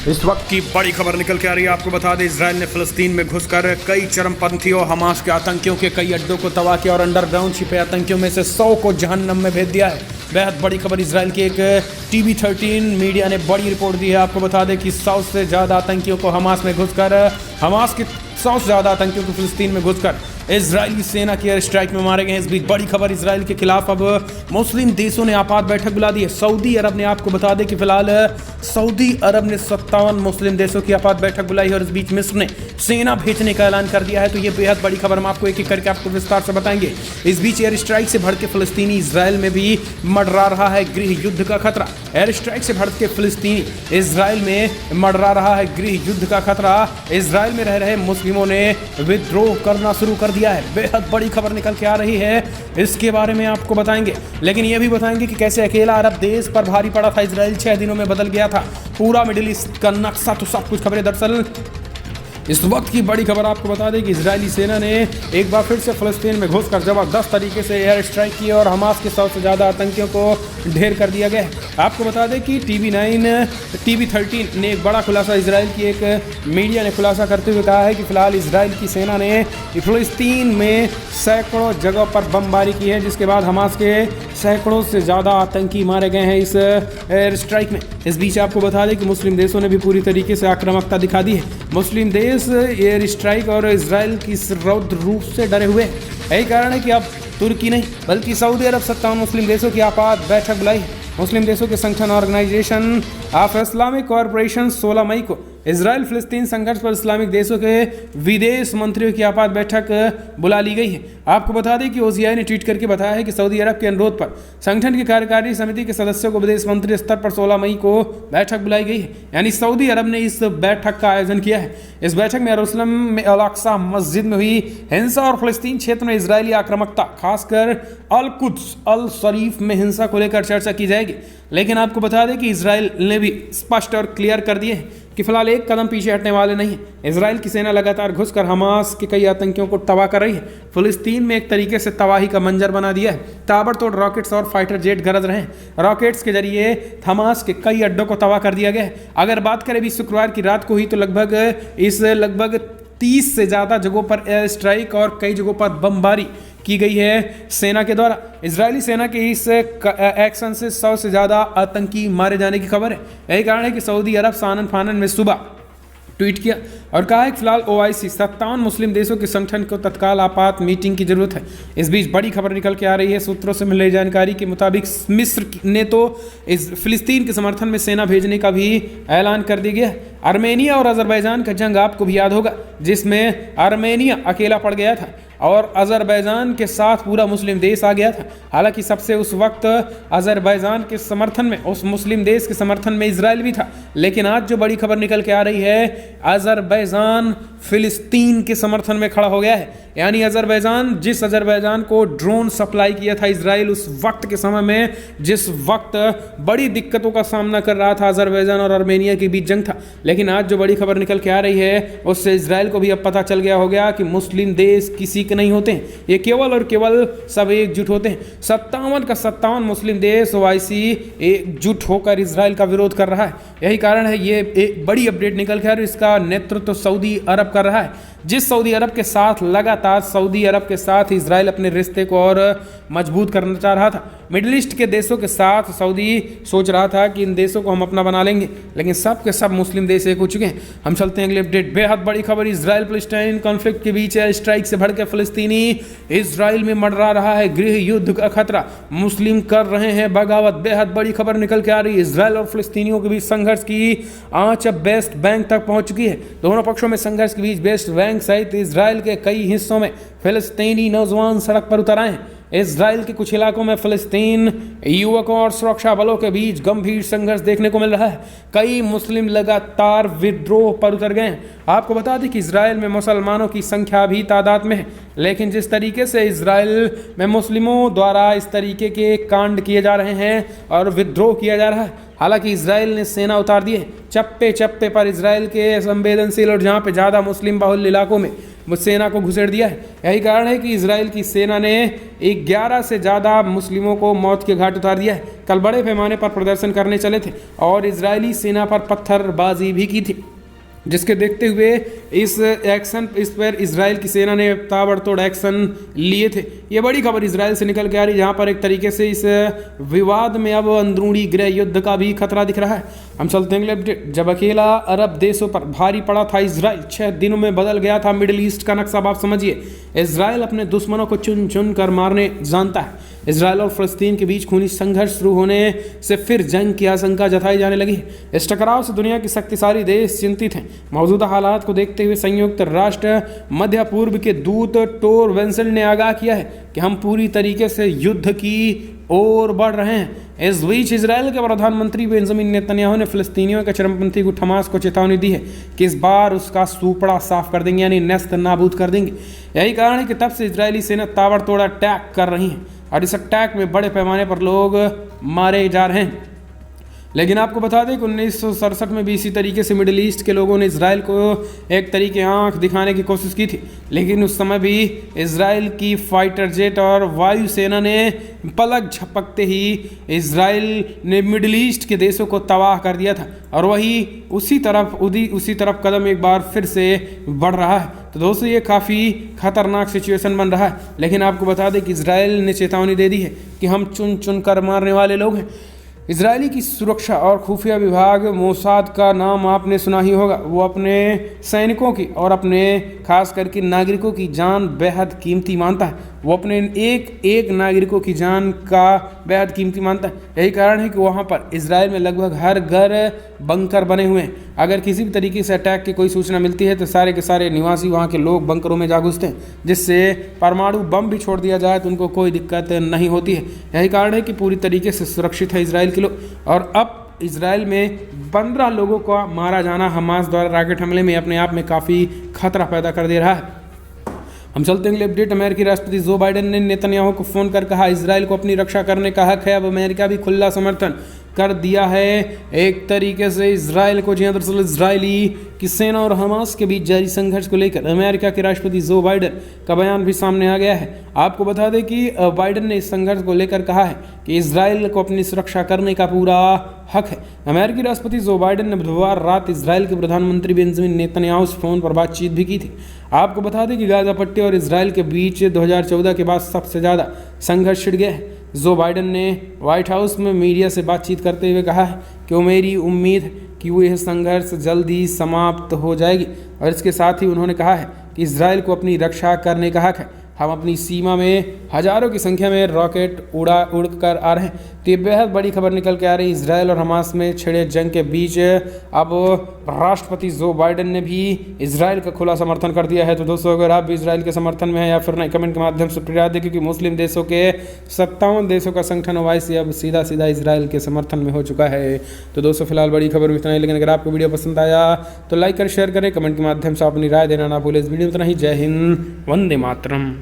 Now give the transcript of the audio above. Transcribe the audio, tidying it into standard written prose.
इस वक्त की बड़ी खबर निकल के आ रही है। आपको बता दें, इजराइल ने फिलिस्तीन में घुसकर कई चरमपंथियों हमास के आतंकियों के कई अड्डों को तबाह किया और अंडरग्राउंड छिपे आतंकियों में से 100 को जहन्नम में भेज दिया है। बेहद बड़ी खबर इजराइल की एक TV13 मीडिया ने बड़ी रिपोर्ट दी है। आपको बता दें कि 100 से ज़्यादा आतंकियों को हमास में घुसकर हमास के 100 से ज़्यादा आतंकियों को फिलिस्तीन में घुसकर इजरायली सेना की एयर स्ट्राइक में मारे गए हैं। इस बीच बड़ी खबर, इजराइल के खिलाफ अब मुस्लिम देशों ने आपात बैठक बुला दी है। सऊदी अरब ने, आपको बता दें कि फिलहाल सऊदी अरब ने 57 मुस्लिम देशों की आपात बैठक बुलाई है और इस बीच मिस्र ने सेना भेजने का ऐलान कर दिया है। तो ये बेहद बड़ी खबर, हम आपको एक एक करके आपको विस्तार से बताएंगे। इस बीच एयर स्ट्राइक से भड़के फिलिस्तीनी इजराइल में भी मंडरा रहा है गृह युद्ध का खतरा। एयर स्ट्राइक से भड़के फिलिस्तीनी इजराइल में मंडरा रहा है गृह युद्ध का खतरा। इजराइल में रह रहे मुस्लिमों ने विद्रोह करना शुरू कर दिया है। बेहद बड़ी खबर निकल के आ रही है, इसके बारे में आपको बताएंगे। लेकिन यह भी बताएंगे कि कैसे अकेला अरब देश पर भारी पड़ा था इजराइल, 6 दिनों में बदल गया था पूरा मिडिल ईस्ट का नक्शा। तो सब कुछ खबरें दरअसल इस वक्त की बड़ी खबर, आपको बता दें कि इजरायली सेना ने एक बार फिर से फिलिस्तीन में घुसकर जबरदस्त तरीके से एयर स्ट्राइक की और हमास के 100 से ज़्यादा आतंकियों को ढेर कर दिया गया है। आपको बता दें कि TV13 ने एक बड़ा खुलासा, इजराइल की एक मीडिया ने खुलासा करते हुए कहा है कि फिलहाल इजराइल की सेना ने फिलिस्तीन में सैकड़ों जगहों पर बमबारी की है, जिसके बाद हमास के सैकड़ों से ज़्यादा आतंकी मारे गए हैं इस एयर स्ट्राइक में। इस बीच आपको बता दें कि मुस्लिम देशों ने भी पूरी तरीके से आक्रामकता दिखा दी है। मुस्लिम देश एयर स्ट्राइक और इजराइल की रौद्र रूप से डरे हुए हैं। यही कारण है कि अब तुर्की नहीं बल्कि सऊदी अरब 57 मुस्लिम देशों की आपात बैठक बुलाई है। मुस्लिम देशों के संगठन ऑर्गेनाइजेशन ऑफ इस्लामिक कॉरपोरेशन 16 मई को इजराइल फिलिस्तीन संघर्ष पर इस्लामिक देशों के विदेश मंत्रियों की आपात बैठक बुला ली गई है। आपको बता दें कि OCI ने ट्वीट करके बताया है कि सऊदी अरब के अनुरोध पर संगठन की कार्यकारी समिति के सदस्यों को विदेश मंत्री स्तर पर 16 मई को बैठक बुलाई गई है। यानी सऊदी अरब ने इस बैठक का आयोजन किया है। इस बैठक में यरूशलेम में अल-अक्सा मस्जिद में हुई हिंसा और फिलिस्तीन क्षेत्र में इजरायली आक्रामकता, खासकर अल कुद्स अल शरीफ में हिंसा को लेकर चर्चा की जाएगी। लेकिन आपको बता दें कि इजराइल ने भी स्पष्ट और क्लियर कर दिए हैं कि फिलहाल एक कदम पीछे हटने वाले नहीं है। इजराइल की सेना लगातार घुसकर हमास के कई आतंकियों को तबाह कर रही है। फिलिस्तीन में एक तरीके से तबाही का मंजर बना दिया है। ताबड़तोड़ रॉकेट्स और फाइटर जेट गरज रहे हैं। रॉकेट्स के जरिए हमास के कई अड्डों को तबाह कर दिया गया है। अगर बात करें भी शुक्रवार की रात को ही, तो लगभग 30 से ज़्यादा जगहों पर एयर स्ट्राइक और कई जगहों पर बमबारी की गई है सेना के द्वारा। इजरायली सेना के इस एक्शन से 100 से ज़्यादा आतंकी मारे जाने की खबर है। यही कारण है कि सऊदी अरब सानन फानन में सुबह ट्वीट किया और कहा है कि फिलहाल OIC 57 मुस्लिम देशों के संगठन को तत्काल आपात मीटिंग की जरूरत है। इस बीच बड़ी खबर निकल के आ रही है। सूत्रों से मिल रही जानकारी के मुताबिक मिस्र ने तो इस फिलिस्तीन के समर्थन में सेना भेजने का भी ऐलान कर दिया गया है। आर्मेनिया और अजरबैजान का जंग आपको भी याद होगा, जिसमें आर्मेनिया अकेला पड़ गया था और अजरबैजान के साथ पूरा मुस्लिम देश आ गया था। हालांकि सबसे उस वक्त अजरबैजान के समर्थन में, उस मुस्लिम देश के समर्थन में इजराइल भी था। लेकिन आज जो बड़ी खबर निकल के आ रही है, अजरबैजान फिलिस्तीन के समर्थन में खड़ा हो गया है। यानी जिस अजरबैजान को ड्रोन सप्लाई किया था इजराइल उस वक्त के समय में, जिस वक्त बड़ी दिक्कतों का सामना कर रहा था, अजरबैजान और आर्मेनिया के बीच जंग था। लेकिन आज जो बड़ी खबर निकल के आ रही है, उससे इजराइल को भी अब पता चल गया हो गया कि मुस्लिम देश किसी के नहीं होते हैं, ये केवल और केवल सब एकजुट होते हैं। 57 का 57 मुस्लिम देश OIC एकजुट होकर इजराइल का विरोध कर रहा है। यही कारण है ये एक बड़ी अपडेट निकल के आ रही है। इसका नेतृत्व सऊदी अरब कर रहा है। जिस सऊदी अरब के साथ लगातार सऊदी अरब के साथ इजराइल अपने रिश्ते को और मजबूत करना चाह रहा था। मिडिल ईस्ट के देशों के साथ सऊदी सोच रहा था कि इन देशों को हम अपना बना लेंगे, लेकिन सब के सब मुस्लिम देश एक हो चुके हैं। हम चलते हैं अगले अपडेट। बेहद बड़ी खबर, इजराइल फिलिस्तीन कॉन्फ्लिक्ट के बीच एयर स्ट्राइक से भड़के फिलिस्तीनी इजराइल में मंडरा रहा है गृह युद्ध का खतरा। मुस्लिम कर रहे हैं बगावत। बेहद बड़ी खबर निकल के आ रही है। इजराइल और फिलिस्तीनियों के बीच संघर्ष की आंच अब वेस्ट बैंक तक पहुंच चुकी है। दोनों पक्षों में संघर्ष के बीच वेस्ट बैंक सहित इजराइल के कई हिस्सों में फिलिस्तीनी नौजवान सड़क पर उतर आए हैं। इजराइल के कुछ इलाकों में फिलिस्तीन युवकों और सुरक्षा बलों के बीच गंभीर संघर्ष देखने को मिल रहा है। कई मुस्लिम लगातार विद्रोह पर उतर गए हैं। आपको बता दें कि इजराइल में मुसलमानों की संख्या भी तादाद में है, लेकिन जिस तरीके से इजराइल में मुस्लिमों द्वारा इस तरीके के कांड किए जा रहे हैं और विद्रोह किया जा रहा है, हालांकि इजराइल ने सेना उतार दी है। चप्पे चप्पे पर इजराइल के संवेदनशील और जहाँ पे ज़्यादा मुस्लिम बाहुल्य इलाकों में सेना को घुसेड़ दिया है। यही कारण है कि इजराइल की सेना ने 11 से ज़्यादा मुस्लिमों को मौत के घाट उतार दिया है। कल बड़े पैमाने पर प्रदर्शन करने चले थे और इजरायली सेना पर पत्थरबाजी भी की थी, जिसके देखते हुए इस पर इजराइल की सेना ने ताबड़तोड़ एक्शन लिए थे। ये बड़ी खबर इजराइल से निकल के आ रही है, जहाँ पर एक तरीके से इस विवाद में अब अंदरूनी गृह युद्ध का भी खतरा दिख रहा है। हम चलते हैं अगले अपडेट। जब अकेला अरब देशों पर भारी पड़ा था इजराइल, 6 दिनों में बदल गया था मिडिल ईस्ट का नक्शा। आप समझिए, इजराइल अपने दुश्मनों को चुन चुन कर मारने जानता है। इजराइल और फलस्तीन के बीच खूनी संघर्ष शुरू होने से फिर जंग की आशंका जताई जाने लगी। इस टकराव से दुनिया के शक्तिशाली देश चिंतित हैं। मौजूदा हालात को देखते हुए संयुक्त राष्ट्र मध्य पूर्व के दूत टोर वेंसेल ने आगाह किया है कि हम पूरी तरीके से युद्ध की ओर बढ़ रहे हैं। इस बीच इजराइल के प्रधानमंत्री बेंजामिन नेतन्याहू ने फिलिस्तीनियों के चरमपंथी गुट हमास को चेतावनी दी है कि इस बार उसका सूपड़ा साफ कर देंगे, यानी नेस्त नाबूद कर देंगे। यही कारण है कि तब से इजरायली सेना ताबड़तोड़ अटैक कर रही है और इस अटैक में बड़े पैमाने पर लोग मारे जा रहे हैं। लेकिन आपको बता दें कि 1967 में भी इसी तरीके से मिडिल ईस्ट के लोगों ने इजराइल को एक तरीके आंख दिखाने की कोशिश की थी, लेकिन उस समय भी इजराइल की फाइटर जेट और वायुसेना ने पलक झपकते ही इजराइल ने मिडिल ईस्ट के देशों को तबाह कर दिया था और वही उसी तरफ कदम एक बार फिर से बढ़ रहा है। तो दोस्तों, ये काफ़ी खतरनाक सिचुएशन बन रहा है। लेकिन आपको बता दें कि इजराइल ने चेतावनी दे दी है कि हम चुन चुन कर मारने वाले लोग हैं। इजरायली की सुरक्षा और खुफिया विभाग मोसाद का नाम आपने सुना ही होगा। वो अपने सैनिकों की और अपने खास करके नागरिकों की जान बेहद कीमती मानता है। वो अपने एक नागरिकों की जान का बेहद कीमती मानता है। यही कारण है कि वहाँ पर इजराइल में लगभग हर घर बंकर बने हुए हैं। अगर किसी भी तरीके से अटैक की कोई सूचना मिलती है तो सारे के सारे निवासी वहाँ के लोग बंकरों में जा घुसते हैं, जिससे परमाणु बम भी छोड़ दिया जाए तो उनको कोई दिक्कत नहीं होती है। यही कारण है कि पूरी तरीके से सुरक्षित है इजराइल के लोग। और अब इजराइल में 15 लोगों का मारा जाना हमास द्वारा रॉकेट हमले में अपने आप में काफ़ी खतरा पैदा कर दे रहा है। हम चलते हैं अगले अपडेट। अमेरिकी राष्ट्रपति जो बाइडेन ने नेतन्याहू को फोन कर कहा इजराइल को अपनी रक्षा करने का हक है। अब अमेरिका भी खुला समर्थन कर दिया है एक तरीके से इजराइल को। जी हाँ, दरअसल इजरायली की सेना और हमास के बीच जारी संघर्ष को लेकर अमेरिका के राष्ट्रपति जो बाइडेन का बयान भी सामने आ गया है। आपको बता दें कि बाइडेन ने इस संघर्ष को लेकर कहा है कि इजराइल को अपनी सुरक्षा करने का पूरा हक है। अमेरिकी राष्ट्रपति जो बाइडेन ने बुधवार रात इजराइल के प्रधानमंत्री बेंजामिन नेतन्याहू से फोन पर बातचीत भी की थी। आपको बता दें कि गाजा पट्टी और इजराइल के बीच 2014 के बाद सबसे ज़्यादा संघर्ष छिड़ गया है। जो बाइडेन ने व्हाइट हाउस में मीडिया से बातचीत करते हुए कहा है कि वो मेरी उम्मीद कि वो यह संघर्ष जल्दी समाप्त हो जाएगी। और इसके साथ ही उन्होंने कहा है कि इजराइल को अपनी रक्षा करने का हक है। हम अपनी सीमा में हजारों की संख्या में रॉकेट उड़ कर आ रहे हैं। तो ये बेहद बड़ी खबर निकल के आ रही है। इजराइल और हमास में छिड़े जंग के बीच अब राष्ट्रपति जो बाइडेन ने भी इजराइल का खुला समर्थन कर दिया है। तो दोस्तों, अगर आप भी इजराइल के समर्थन में हैं या फिर नहीं, कमेंट के माध्यम से प्रेरणा दें, क्योंकि मुस्लिम देशों के 57 देशों का संगठन ओआईसी अब सीधा इजराइल के समर्थन में हो चुका है। तो दोस्तों, फिलहाल बड़ी खबर इतना ही, लेकिन अगर आपको वीडियो पसंद आया तो लाइक कर शेयर करें, कमेंट के माध्यम से अपनी राय देना ना भूलें। इस वीडियो में इतना ही। जय हिंद, वंदे मातरम।